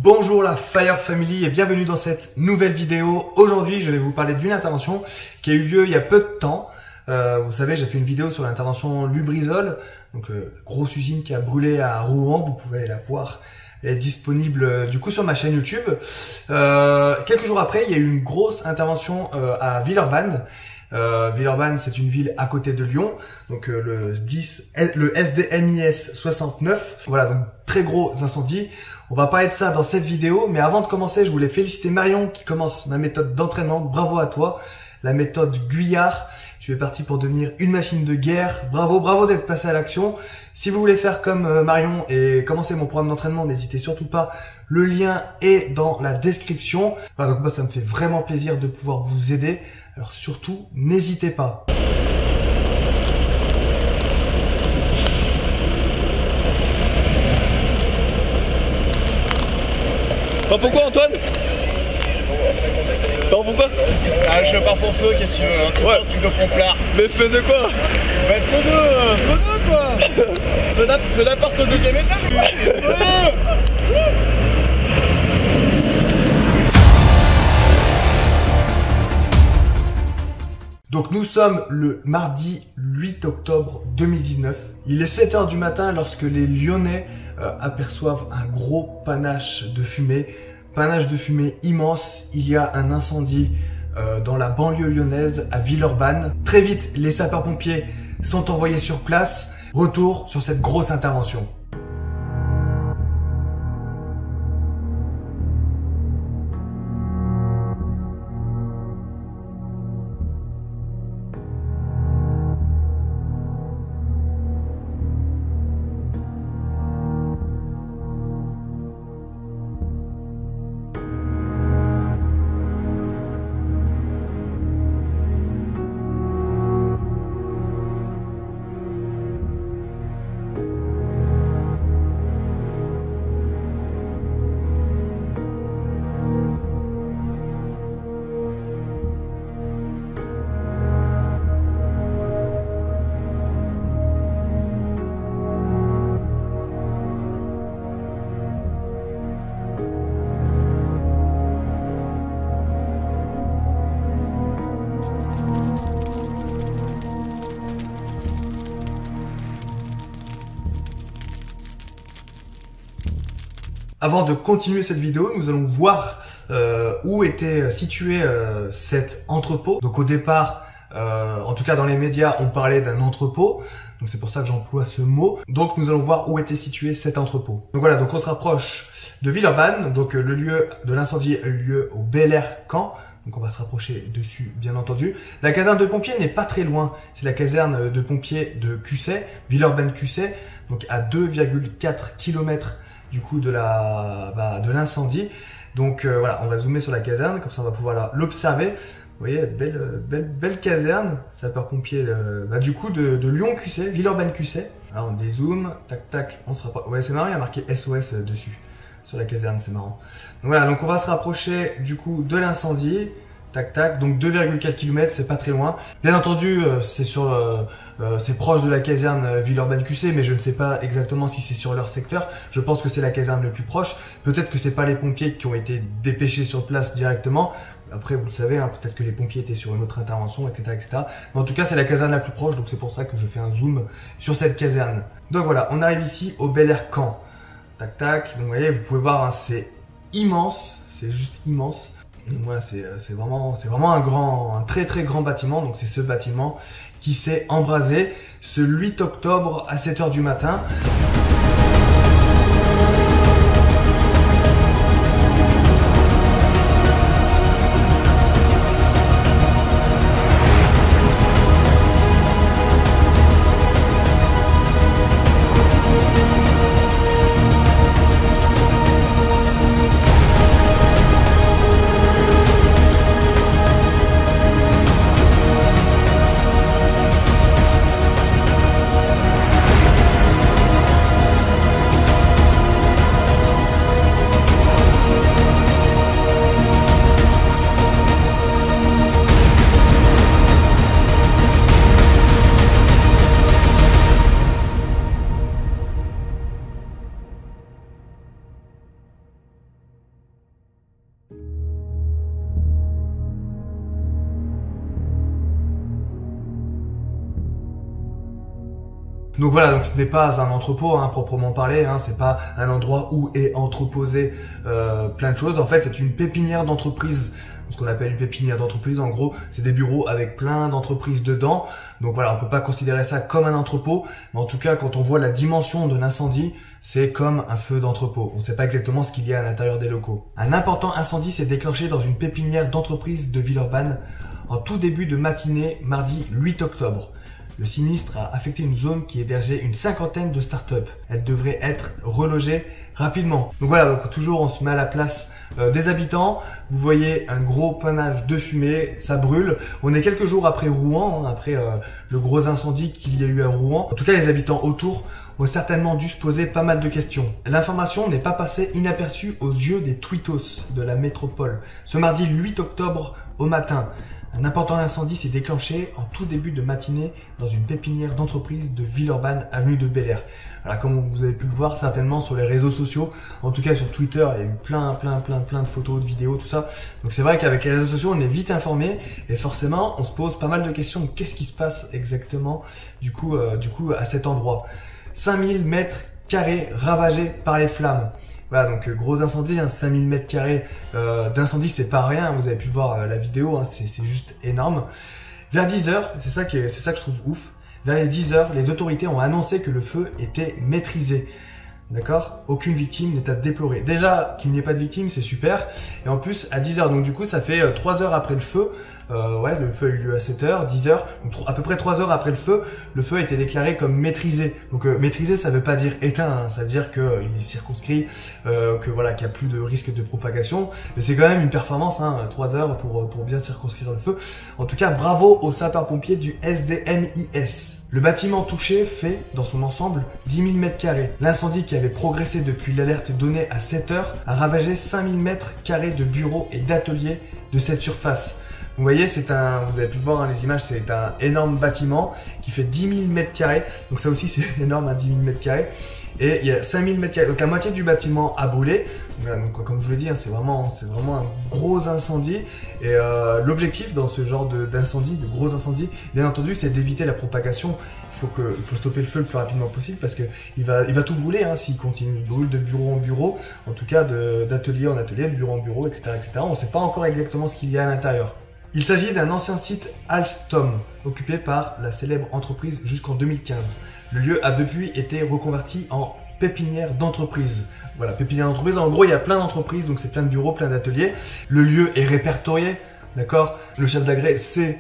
Bonjour la Fire Family et bienvenue dans cette nouvelle vidéo. Aujourd'hui, je vais vous parler d'une intervention qui a eu lieu il y a peu de temps. Vous savez, j'ai fait une vidéo sur l'intervention Lubrizol, donc grosse usine qui a brûlé à Rouen. Vous pouvez aller la voir. Elle est disponible du coup sur ma chaîne YouTube. Quelques jours après, il y a eu une grosse intervention à Villeurbanne. Villeurbanne, c'est une ville à côté de Lyon, donc le SDMIS 69. Voilà, donc très gros incendie. On va parler de ça dans cette vidéo, mais avant de commencer, je voulais féliciter Marion qui commence ma méthode d'entraînement. Bravo à toi, la méthode Guyard. Tu es parti pour devenir une machine de guerre. Bravo, bravo d'être passé à l'action. Si vous voulez faire comme Marion et commencer mon programme d'entraînement, n'hésitez surtout pas. Le lien est dans la description. Voilà, donc moi, ça me fait vraiment plaisir de pouvoir vous aider. Alors surtout, n'hésitez pas. T'en pourquoi Antoine? T'en pourquoi? Ah, je pars pour feu, qu'est-ce que tu veux, hein, c'est ouais. ça le truc de pomplard. Mais feu de quoi? Bah feu de quoi? Feu d'appart au deuxième étage. Donc nous sommes le mardi 8 octobre 2019. Il est 7 h du matin lorsque les Lyonnais aperçoivent un gros panache de fumée. Panache de fumée immense. Il y a un incendie dans la banlieue lyonnaise à Villeurbanne. Très vite, les sapeurs-pompiers sont envoyés sur place. Retour sur cette grosse intervention. Avant de continuer cette vidéo, nous allons voir où était situé cet entrepôt. Donc au départ, en tout cas dans les médias, on parlait d'un entrepôt. Donc c'est pour ça que j'emploie ce mot. Donc nous allons voir où était situé cet entrepôt. Donc voilà, donc on se rapproche de Villeurbanne. Donc le lieu de l'incendie a eu lieu au Bel Air Caen. Donc on va se rapprocher dessus, bien entendu. La caserne de pompiers n'est pas très loin. C'est la caserne de pompiers de Cussey, Villeurbanne-Cussey. Donc à 2,4 km du coup de l'incendie. Donc voilà, on va zoomer sur la caserne, comme ça on va pouvoir l'observer. Vous voyez, belle caserne, sapeur-pompier du coup de Lyon-Cussey, Villeurbanne-Cussey. Alors on dézoome, tac tac, on se rapproche. Ouais, c'est marrant, il y a marqué SOS dessus, sur la caserne, c'est marrant. Donc voilà, donc on va se rapprocher du coup de l'incendie. Tac tac, donc 2,4 km, c'est pas très loin. Bien entendu, c'est proche de la caserne Villeurbanne-Cussey, mais je ne sais pas exactement si c'est sur leur secteur. Je pense que c'est la caserne le plus proche. Peut-être que c'est pas les pompiers qui ont été dépêchés sur place directement. Après, vous le savez, hein, peut-être que les pompiers étaient sur une autre intervention, etc., etc. Mais en tout cas, c'est la caserne la plus proche, donc c'est pour ça que je fais un zoom sur cette caserne. Donc voilà, on arrive ici au Bel Air Caen. Tac tac, donc vous voyez, vous pouvez voir, hein, c'est immense, c'est juste immense. Voilà, c'est vraiment un très très grand bâtiment. Donc c'est ce bâtiment qui s'est embrasé ce 8 octobre à 7 h du matin. Donc voilà, donc ce n'est pas un entrepôt proprement parlé, c'est pas un endroit où est entreposé plein de choses. En fait, c'est une pépinière d'entreprise. Ce qu'on appelle une pépinière d'entreprise, en gros, c'est des bureaux avec plein d'entreprises dedans. Donc voilà, on peut pas considérer ça comme un entrepôt, mais en tout cas, quand on voit la dimension de l'incendie, c'est comme un feu d'entrepôt. On sait pas exactement ce qu'il y a à l'intérieur des locaux. Un important incendie s'est déclenché dans une pépinière d'entreprise de Villeurbanne en tout début de matinée, mardi 8 octobre. Le sinistre a affecté une zone qui hébergeait une cinquantaine de start-up. Elle devrait être relogée rapidement. Donc voilà, donc toujours on se met à la place des habitants. Vous voyez un gros panache de fumée, ça brûle. On est quelques jours après Rouen, après le gros incendie qu'il y a eu à Rouen. En tout cas, les habitants autour ont certainement dû se poser pas mal de questions. L'information n'est pas passée inaperçue aux yeux des tweetos de la métropole. Ce mardi 8 octobre au matin, un important incendie s'est déclenché en tout début de matinée dans une pépinière d'entreprise de Villeurbanne, avenue de Bel Air. Alors, comme vous avez pu le voir certainement sur les réseaux sociaux, en tout cas sur Twitter, il y a eu plein de photos, de vidéos, tout ça. Donc c'est vrai qu'avec les réseaux sociaux, on est vite informé et forcément, on se pose pas mal de questions. Qu'est-ce qui se passe exactement du coup à cet endroit? 5000 mètres carrés ravagés par les flammes. Voilà, donc gros incendie, 5000 mètres carrés d'incendie, c'est pas rien, vous avez pu voir la vidéo, c'est juste énorme. Vers 10h, c'est ça que je trouve ouf, vers les 10h, les autorités ont annoncé que le feu était maîtrisé. D'accord? Aucune victime n'est à déplorer. Déjà, qu'il n'y ait pas de victime, c'est super. Et en plus, à 10h, donc du coup, ça fait 3 heures après le feu. Le feu a eu lieu à 7h, 10h. Donc à peu près 3 heures après le feu a été déclaré comme maîtrisé. Donc maîtrisé, ça veut pas dire éteint, ça veut dire qu'il est circonscrit, qu'il n'y a plus de risque de propagation. Mais c'est quand même une performance, 3 heures pour bien circonscrire le feu. En tout cas, bravo aux sapeurs-pompiers du SDMIS. Le bâtiment touché fait, dans son ensemble, 10 000 m². L'incendie qui avait progressé depuis l'alerte donnée à 7h a ravagé 5 000 m² de bureaux et d'ateliers de cette surface. Vous voyez, vous avez pu le voir les images, c'est un énorme bâtiment qui fait 10 000 m². Donc ça aussi c'est énorme, 10 000 m². Et il y a 5 000 m². Donc la moitié du bâtiment a brûlé. Voilà, donc comme je vous l'ai dit, c'est vraiment un gros incendie. Et l'objectif dans ce genre d'incendie, de gros incendies, bien entendu, c'est d'éviter la propagation. Il faut stopper le feu le plus rapidement possible parce que il va tout brûler s'il continue. Il brûle de bureau en bureau, en tout cas d'atelier en atelier, de bureau en bureau, etc., etc. On ne sait pas encore exactement ce qu'il y a à l'intérieur. Il s'agit d'un ancien site Alstom, occupé par la célèbre entreprise jusqu'en 2015. Le lieu a depuis été reconverti en pépinière d'entreprise. Voilà, pépinière d'entreprise. En gros, il y a plein d'entreprises, donc c'est plein de bureaux, plein d'ateliers. Le lieu est répertorié, d'accord? Le chef d'agrès sait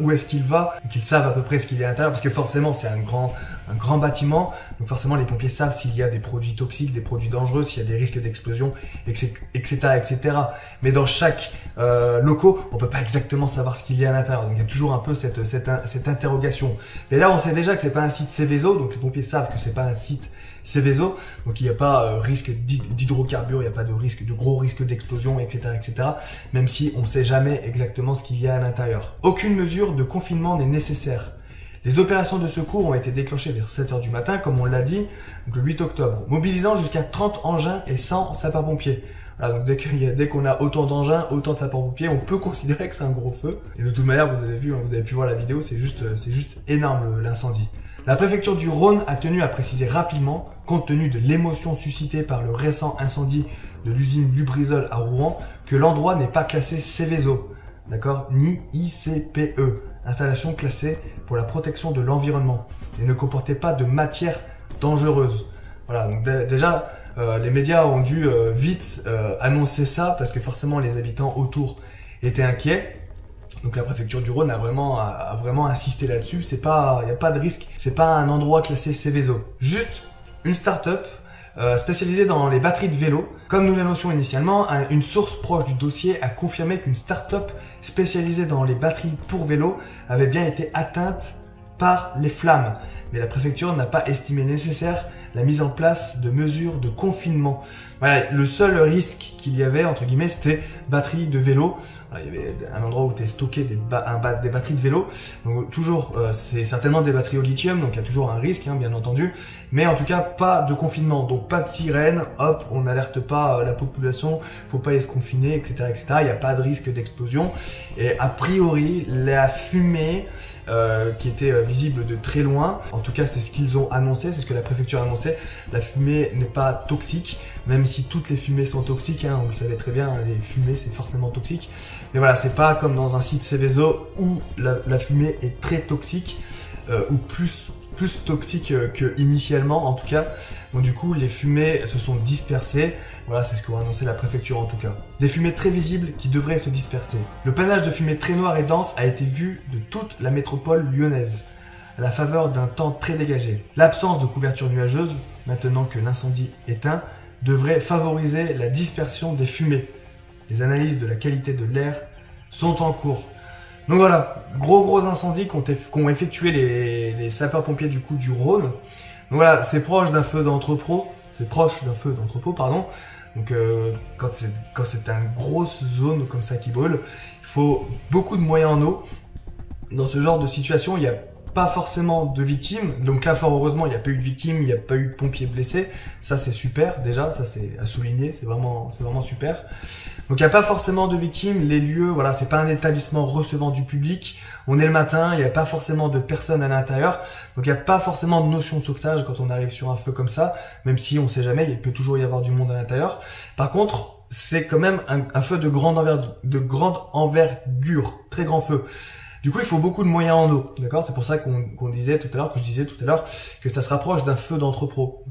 où est-ce qu'il va, donc ils savent à peu près ce qu'il y a à l'intérieur, parce que forcément c'est un grand bâtiment, donc forcément les pompiers savent s'il y a des produits toxiques, des produits dangereux, s'il y a des risques d'explosion, etc., etc. Mais dans chaque locaux, on peut pas exactement savoir ce qu'il y a à l'intérieur, donc il y a toujours un peu cette interrogation. Mais là on sait déjà que c'est pas un site Seveso, donc les pompiers savent que c'est pas un site Seveso, donc il n'y a pas risque d'hydrocarbures, il n'y a pas de gros risque d'explosion, etc., etc. Même si on sait jamais exactement ce qu'il y a à l'intérieur. Aucune mesure de confinement n'est nécessaire. Les opérations de secours ont été déclenchées vers 7h du matin, comme on l'a dit, donc le 8 octobre, mobilisant jusqu'à 30 engins et 100 sapeurs-pompiers. Voilà, donc dès qu'on a autant d'engins, autant de sapeurs-pompiers, on peut considérer que c'est un gros feu. Et de toute manière, vous avez pu voir la vidéo, c'est juste énorme l'incendie. La préfecture du Rhône a tenu à préciser rapidement, compte tenu de l'émotion suscitée par le récent incendie de l'usine Lubrizol à Rouen, que l'endroit n'est pas classé Seveso, d'accord, ni ICPE, installation classée pour la protection de l'environnement, et ne comportait pas de matière dangereuse. Voilà, donc déjà, les médias ont dû vite annoncer ça, parce que forcément les habitants autour étaient inquiets. Donc la préfecture du Rhône a vraiment insisté là-dessus. Il n'y a pas de risque. C'est pas un endroit classé Seveso. Juste une start-up spécialisée dans les batteries de vélo. Comme nous l'annoncions initialement, une source proche du dossier a confirmé qu'une start-up spécialisée dans les batteries pour vélo avait bien été atteinte par les flammes. Mais la préfecture n'a pas estimé nécessaire la mise en place de mesures de confinement. Voilà, le seul risque qu'il y avait, entre guillemets, c'était batterie de vélo. Voilà, il y avait un endroit où étaient stockées des batteries de vélo. Donc toujours, c'est certainement des batteries au lithium, donc il y a toujours un risque, hein, bien entendu. Mais en tout cas, pas de confinement, donc pas de sirène, hop, on n'alerte pas la population, faut pas aller se confiner, etc., etc. Il n'y a pas de risque d'explosion. Et a priori, la fumée qui était visible de très loin, en tout cas c'est ce qu'ils ont annoncé, c'est ce que la préfecture a annoncé, la fumée n'est pas toxique, même si toutes les fumées sont toxiques, hein, vous le savez très bien, les fumées c'est forcément toxique, mais voilà, c'est pas comme dans un site Seveso où la fumée est très toxique, ou plus toxique que initialement en tout cas. Donc du coup les fumées se sont dispersées, voilà, c'est ce qu'a annoncé la préfecture en tout cas. Des fumées très visibles qui devraient se disperser. Le panache de fumée très noire et dense a été vu de toute la métropole lyonnaise, à la faveur d'un temps très dégagé. L'absence de couverture nuageuse, maintenant que l'incendie est éteint, devrait favoriser la dispersion des fumées. Les analyses de la qualité de l'air sont en cours. Donc voilà, gros incendie qu'ont effectué les sapeurs-pompiers du coup du Rhône. Donc voilà, c'est proche d'un feu d'entrepôt, pardon. Donc quand c'est une grosse zone comme ça qui brûle, il faut beaucoup de moyens en eau. Dans ce genre de situation, il n'y a pas forcément de victimes. Donc là, fort heureusement, il n'y a pas eu de victimes, il n'y a pas eu de pompiers blessés. Ça, c'est super déjà, ça c'est à souligner, c'est vraiment super. Donc il n'y a pas forcément de victimes, les lieux, voilà, c'est pas un établissement recevant du public. On est le matin, il n'y a pas forcément de personnes à l'intérieur. Donc il n'y a pas forcément de notion de sauvetage quand on arrive sur un feu comme ça, même si on sait jamais, il peut toujours y avoir du monde à l'intérieur. Par contre, c'est quand même un feu de grande envergure, très grand feu. Du coup, il faut beaucoup de moyens en eau, d'accord? C'est pour ça que je disais tout à l'heure que ça se rapproche d'un feu d'entrepôt,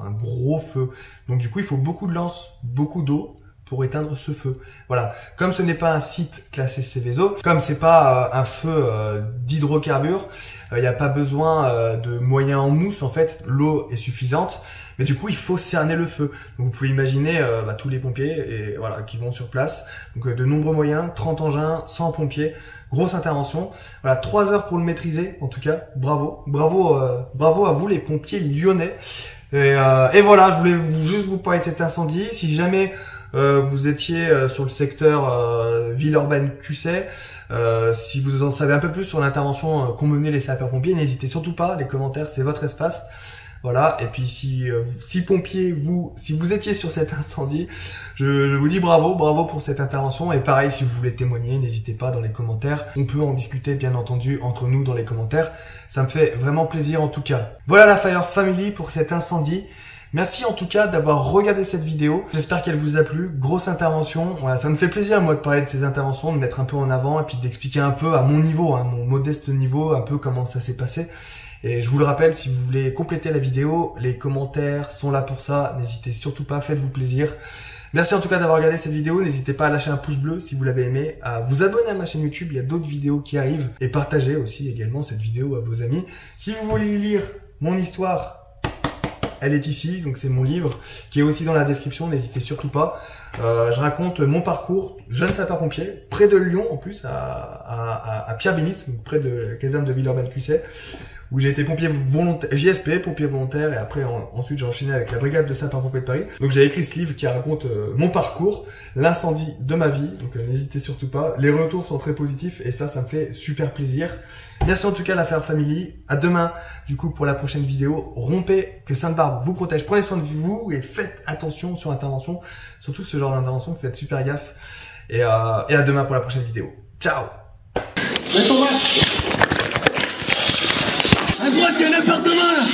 un gros feu. Donc du coup, il faut beaucoup de lances, beaucoup d'eau pour éteindre ce feu. Voilà. Comme ce n'est pas un site classé Seveso, comme c'est pas un feu d'hydrocarbures, il n'y a pas besoin de moyens en mousse. En fait, l'eau est suffisante. Mais du coup, il faut cerner le feu. Donc, vous pouvez imaginer tous les pompiers et voilà qui vont sur place. Donc de nombreux moyens, 30 engins, 100 pompiers, grosse intervention. Voilà, 3 heures pour le maîtriser. En tout cas, bravo à vous les pompiers lyonnais. Et voilà, je voulais juste vous parler de cet incendie. Si jamais vous étiez sur le secteur Villeurbanne QC, si vous en savez un peu plus sur l'intervention qu'ont mené les sapeurs-pompiers, n'hésitez surtout pas, les commentaires c'est votre espace. Voilà, et puis si pompiers, si vous étiez sur cet incendie, je vous dis bravo pour cette intervention. Et pareil, si vous voulez témoigner, n'hésitez pas dans les commentaires. On peut en discuter bien entendu entre nous dans les commentaires. Ça me fait vraiment plaisir en tout cas. Voilà la Fire Family pour cet incendie. Merci en tout cas d'avoir regardé cette vidéo. J'espère qu'elle vous a plu. Grosse intervention. Voilà, ça me fait plaisir moi de parler de ces interventions, de mettre un peu en avant et puis d'expliquer un peu à mon niveau, hein, mon modeste niveau, un peu comment ça s'est passé. Et je vous le rappelle, si vous voulez compléter la vidéo, les commentaires sont là pour ça. N'hésitez surtout pas, faites-vous plaisir. Merci en tout cas d'avoir regardé cette vidéo. N'hésitez pas à lâcher un pouce bleu si vous l'avez aimé, à vous abonner à ma chaîne YouTube. Il y a d'autres vidéos qui arrivent. Et partagez aussi également cette vidéo à vos amis. Si vous voulez lire mon histoire, elle est ici, donc c'est mon livre qui est aussi dans la description, n'hésitez surtout pas. Je raconte mon parcours, jeune sapeur-pompier, près de Lyon en plus, à Pierre-Bénite, près de la caserne de Villeurbanne QC, où j'ai été pompier volontaire, JSP, pompier volontaire, et après ensuite j'ai enchaîné avec la brigade de sapeurs-pompiers de Paris. Donc j'ai écrit ce livre qui raconte mon parcours, l'incendie de ma vie, donc n'hésitez surtout pas. Les retours sont très positifs et ça me fait super plaisir. Merci en tout cas la Fire Family. À demain du coup pour la prochaine vidéo. Rompez, que Sainte-Barbe vous protège. Prenez soin de vous et faites attention sur l'intervention. Surtout ce genre d'intervention, faites super gaffe. Et à demain pour la prochaine vidéo. Ciao. Mets ton masque. À droite, il y a un appartement là.